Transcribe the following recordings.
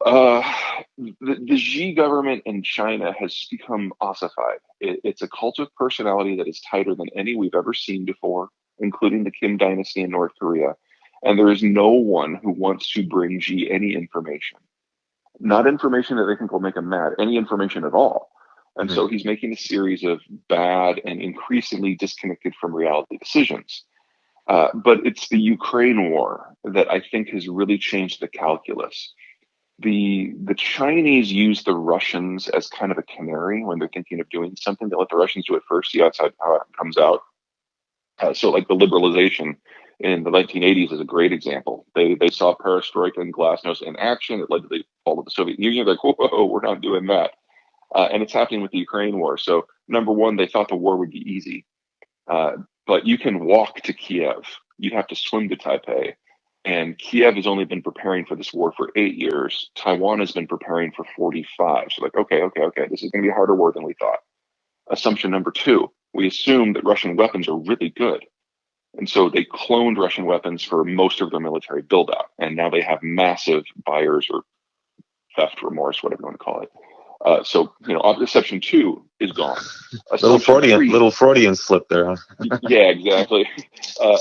Uh, the Xi government in China has become ossified. It's a cult of personality that is tighter than any we've ever seen before, including the Kim dynasty in North Korea. And there is no one who wants to bring Xi any information, not information that they think will make him mad, any information at all. And Mhm. so he's making a series of bad and increasingly disconnected from reality decisions. But it's the Ukraine war that I think has really changed the calculus. The Chinese use the Russians as kind of a canary when they're thinking of doing something. They let the Russians do it first, see how it comes out. So like the liberalization in the 1980s is a great example. They saw perestroika and glasnost in action. It led to the fall of the Soviet Union. They're like, whoa, we're not doing that. And it's happening with the Ukraine war. So number one, they thought the war would be easy. Uh, but you can walk to Kiev. You'd have to swim to Taipei. And Kiev has only been preparing for this war for 8 years. Taiwan has been preparing for 45. So, like, okay, this is going to be a harder war than we thought. Assumption number two, we assume that Russian weapons are really good. And so they cloned Russian weapons for most of their military buildout. And now they have massive buyers or theft remorse, whatever you want to call it. Assumption two is gone. Assumption three, Little Freudian slip there, huh? yeah, exactly. Uh,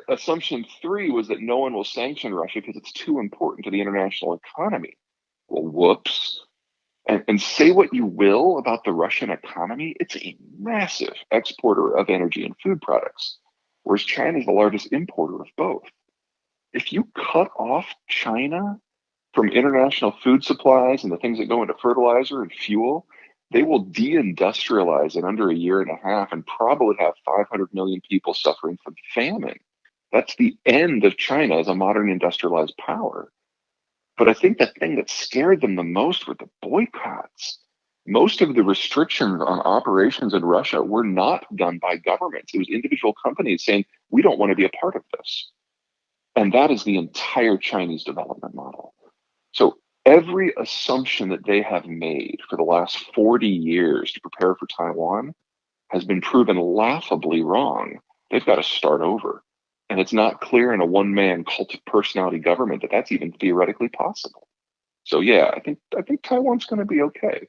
Assumption three was that no one will sanction Russia because it's too important to the international economy. Well, whoops. And say what you will about the Russian economy, it's a massive exporter of energy and food products, whereas China is the largest importer of both. If you cut off China from international food supplies and the things that go into fertilizer and fuel, they will deindustrialize in under a year and a half and probably have 500 million people suffering from famine. That's the end of China as a modern industrialized power. But I think the thing that scared them the most were the boycotts. Most of the restrictions on operations in Russia were not done by governments. It was individual companies saying, we don't want to be a part of this. And that is the entire Chinese development model. So every assumption that they have made for the last 40 years to prepare for Taiwan has been proven laughably wrong. They've got to start over. And it's not clear in a one-man cult of personality government that that's even theoretically possible. So yeah, I think Taiwan's going to be okay.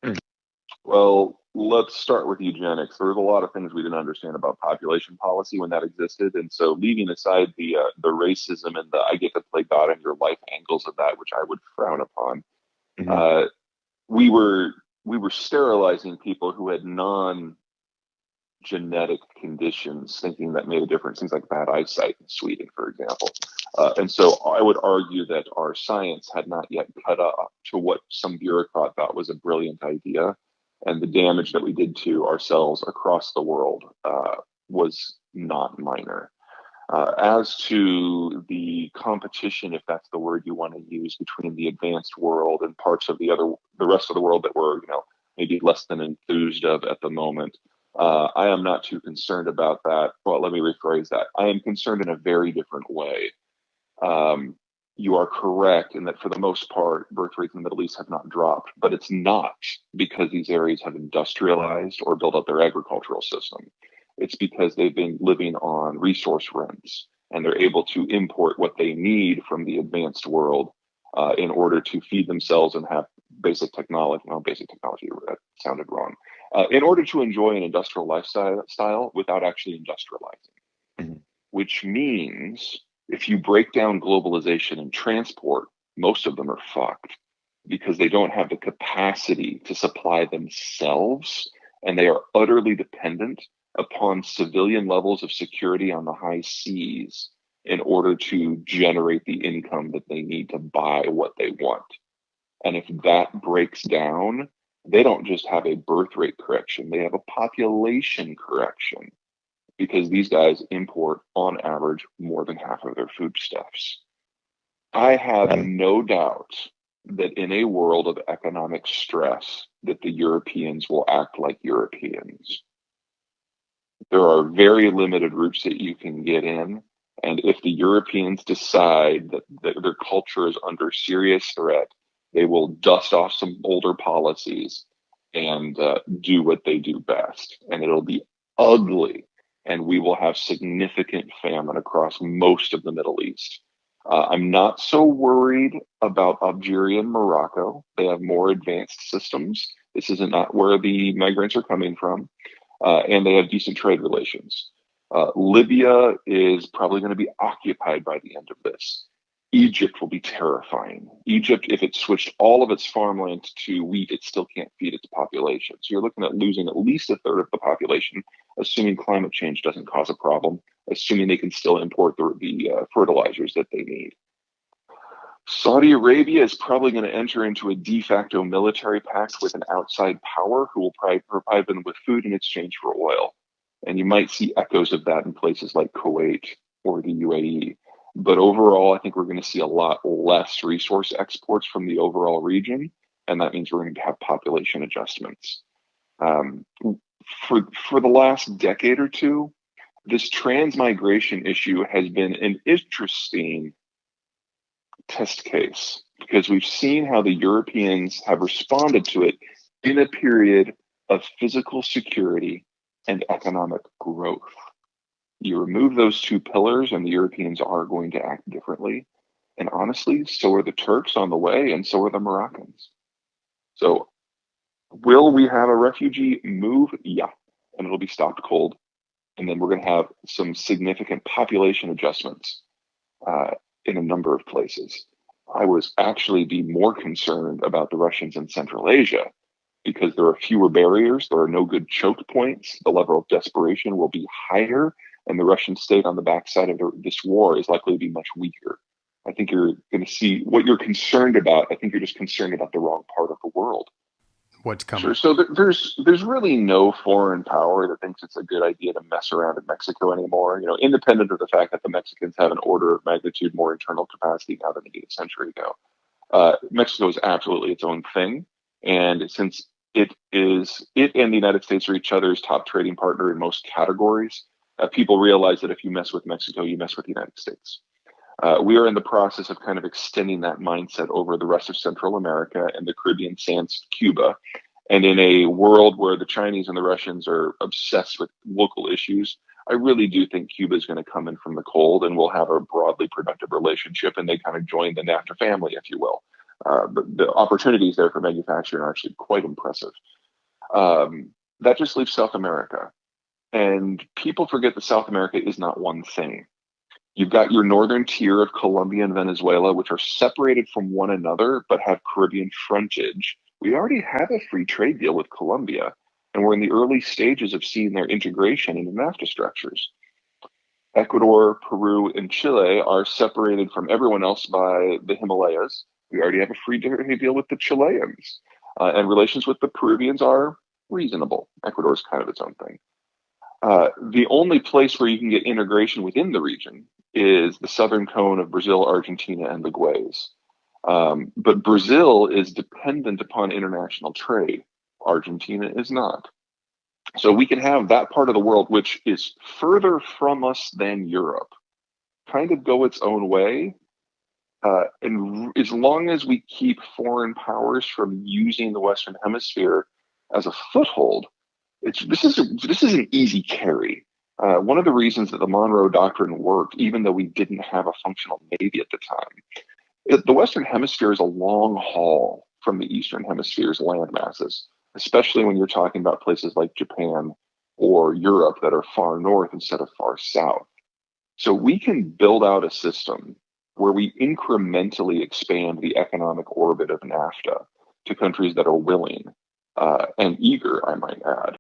Hmm. Well, let's start with eugenics. There's a lot of things we didn't understand about population policy when that existed, and so leaving aside the racism and the "I get to play God in your life" angles of that, which I would frown upon, Mhm. uh, we were we were sterilizing people who had genetic conditions, thinking that made a difference. Things like bad eyesight in Sweden, for example. And so I would argue that our science had not yet cut up to what some bureaucrat thought was a brilliant idea. And the damage that we did to ourselves across the world was not minor. As to the competition, if that's the word you want to use, between the advanced world and parts of the rest of the world that we're, maybe less than enthused of at the moment, I am not too concerned about that. Well, let me rephrase that. I am concerned in a very different way. Um, you are correct in that for the most part, birth rates in the Middle East have not dropped, but it's not because these areas have industrialized or built up their agricultural system. It's because they've been living on resource rents and they're able to import what they need from the advanced world in order to feed themselves and have basic technology. Well, basic technology, that sounded wrong. In order to enjoy an industrial lifestyle without actually industrializing, Mhm. which means if you break down globalization and transport, most of them are fucked because they don't have the capacity to supply themselves and they are utterly dependent upon civilian levels of security on the high seas in order to generate the income that they need to buy what they want. And if that breaks down, they don't just have a birth rate correction, they have a population correction because these guys import on average more than half of their foodstuffs. I have And no doubt that in a world of economic stress that the Europeans will act like Europeans. There are very limited routes that you can get in. And if the Europeans decide that their culture is under serious threat, they will dust off some older policies and do what they do best. And it'll be ugly. And we will have significant famine across most of the Middle East. I'm not so worried about Algeria and Morocco. They have more advanced systems. This isn't not where the migrants are coming from, and they have decent trade relations. Libya is probably going to be occupied by the end of this. Egypt will be terrifying. Egypt, if it switched all of its farmland to wheat, it still can't feed its population. So you're looking at losing at least a third of the population, assuming climate change doesn't cause a problem, assuming they can still import the fertilizers that they need. Saudi Arabia is probably going to enter into a de facto military pact with an outside power who will probably provide them with food in exchange for oil. And you might see echoes of that in places like Kuwait or the UAE. But overall, I think we're going to see a lot less resource exports from the overall region. And that means we're going to have population adjustments. Um, for the last decade or two, this transmigration issue has been an interesting test case because we've seen how the Europeans have responded to it in a period of physical security and economic growth. You remove those two pillars, and the Europeans are going to act differently. And honestly, so are the Turks on the way, and so are the Moroccans. So, will we have a refugee move? Yeah, and it'll be stopped cold. And then we're going to have some significant population adjustments in a number of places. I was actually be more concerned about the Russians in Central Asia because there are fewer barriers, there are no good choke points, the level of desperation will be higher, and the Russian state on the backside of this war is likely to be much weaker. I think you're going to see what you're concerned about. I think you're just concerned about the wrong part of the world. What's coming? Sure. So there's really no foreign power that thinks it's a good idea to mess around in Mexico anymore. You know, independent of the fact that the Mexicans have an order of magnitude more internal capacity now than they did a century ago. Mexico is absolutely its own thing, and since it and the United States are each other's top trading partner in most categories, people realize that if you mess with Mexico, you mess with the United States. We are in the process of kind of extending that mindset over the rest of Central America and the Caribbean sans Cuba. And in a world where the Chinese and the Russians are obsessed with local issues, I really do think Cuba is going to come in from the cold and we'll have a broadly productive relationship, and they kind of join the NAFTA family, if you will. The opportunities there for manufacturing are actually quite impressive. That just leaves South America. And people forget that South America is not one thing. You've got your northern tier of Colombia and Venezuela, which are separated from one another but have Caribbean frontage. We already have a free trade deal with Colombia, and we're in the early stages of seeing their integration into NAFTA structures. Ecuador, Peru, and Chile are separated from everyone else by the Himalayas. We already have a free trade deal with the Chileans, and relations with the Peruvians are reasonable. Ecuador is kind of its own thing. The only place where you can get integration within the region is the southern cone of Brazil, Argentina, and the Guays. But Brazil is dependent upon international trade. Argentina is not. So we can have that part of the world, which is further from us than Europe, kind of go its own way. And as long as we keep foreign powers from using the Western Hemisphere as a foothold, this is an easy carry. One of the reasons that the Monroe Doctrine worked, even though we didn't have a functional Navy at the time, the Western Hemisphere is a long haul from the Eastern Hemisphere's land masses, especially when you're talking about places like Japan or Europe that are far north instead of far south. So we can build out a system where we incrementally expand the economic orbit of NAFTA to countries that are willing and eager, I might add.